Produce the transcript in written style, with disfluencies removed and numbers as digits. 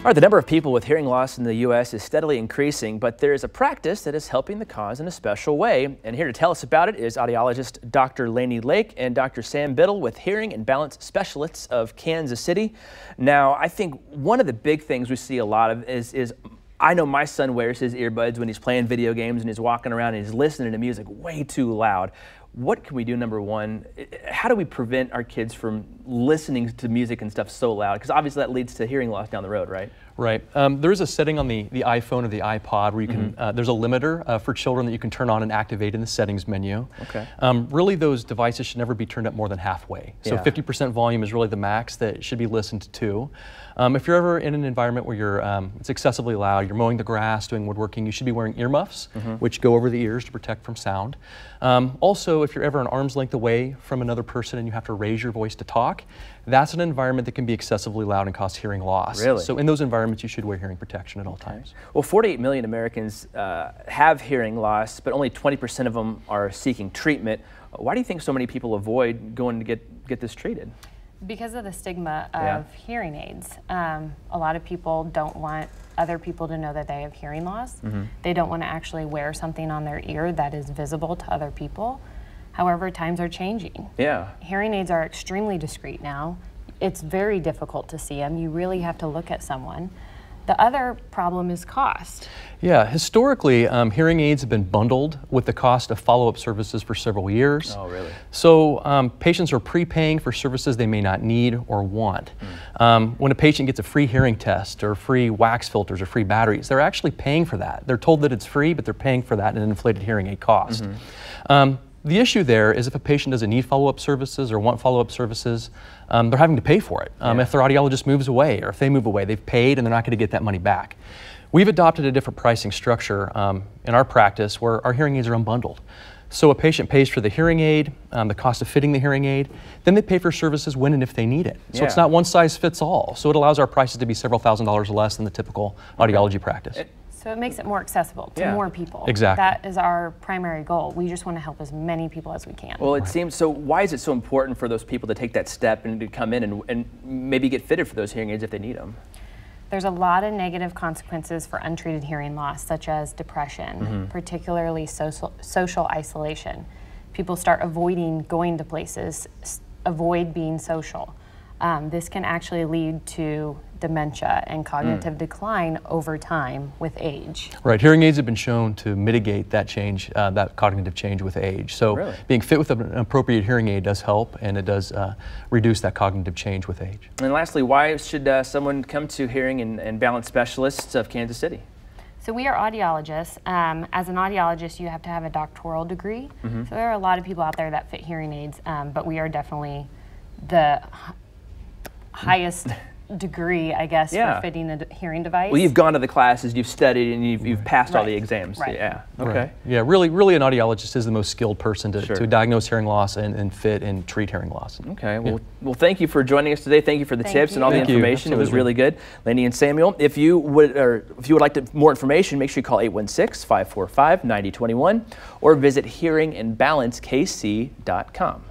All right, the number of people with hearing loss in the U.S. is steadily increasing, but there is a practice that is helping the cause in a special way. And here to tell us about it is audiologist Dr. Lainey Lake and Dr. Sam Bittel with hearing and balance specialists of Kansas City. Now, I think one of the big things we see a lot of is I know my son wears his earbuds when he's playing video games and he's walking around and he's listening to music way too loud. What can we do, number one? How do we prevent our kids from listening to music and stuff so loud? Because obviously that leads to hearing loss down the road, right? Right. There is a setting on the iPhone or the iPod where you can, there's a limiter for children that you can turn on and activate in the settings menu. Okay. Really those devices should never be turned up more than halfway. So 50% volume is really the max that should be listened to. If you're ever in an environment where it's excessively loud, you're mowing the grass, doing woodworking, you should be wearing earmuffs, which go over the ears to protect from sound. Also, if you're ever an arm's length away from another person and you have to raise your voice to talk, that's an environment that can be excessively loud and cause hearing loss. Really? So in those environments, you should wear hearing protection at all times. Well, 48 million Americans have hearing loss, but only 20% of them are seeking treatment. Why do you think so many people avoid going to get this treated? Because of the stigma of hearing aids. A lot of people don't want other people to know that they have hearing loss. They don't want to actually wear something on their ear that is visible to other people. However, times are changing. Hearing aids are extremely discreet now. It's very difficult to see them. You really have to look at someone. The other problem is cost. Yeah, historically, hearing aids have been bundled with the cost of follow-up services for several years. Oh, really? So patients are prepaying for services they may not need or want. When a patient gets a free hearing test or free wax filters or free batteries, they're actually paying for that. They're told that it's free, but they're paying for that in an inflated hearing aid cost. The issue there is if a patient doesn't need follow-up services or want follow-up services, they're having to pay for it. If their audiologist moves away or if they move away, they've paid and they're not going to get that money back. We've adopted a different pricing structure in our practice where our hearing aids are unbundled. So a patient pays for the hearing aid, the cost of fitting the hearing aid, then they pay for services when and if they need it. So it's not one size fits all. So it allows our prices to be several $1,000s less than the typical audiology practice. So it makes it more accessible to more people. Exactly. That is our primary goal. We just want to help as many people as we can. Well, it seems, so why is it so important for those people to take that step and to come in and maybe get fitted for those hearing aids if they need them? There's a lot of negative consequences for untreated hearing loss, such as depression, particularly social isolation. People start avoiding going to places, avoid being social. This can actually lead to dementia and cognitive decline over time with age. Right, hearing aids have been shown to mitigate that change, that cognitive change with age. So being fit with an appropriate hearing aid does help, and it does reduce that cognitive change with age. And lastly, why should someone come to hearing and balance specialists of Kansas City? So we are audiologists. As an audiologist, you have to have a doctoral degree. So there are a lot of people out there that fit hearing aids, but we are definitely the highest degree, I guess, for fitting a hearing device. Well, you've gone to the classes, you've studied, and you've passed all the exams. Yeah. Okay. Yeah, really an audiologist is the most skilled person to diagnose hearing loss and fit and treat hearing loss. Okay. Well, thank you for joining us today. Thank you for the tips and all the information. It was really good. Lainey and Samuel, if you would like more information, make sure you call 816-545-9021 or visit hearingandbalancekc.com.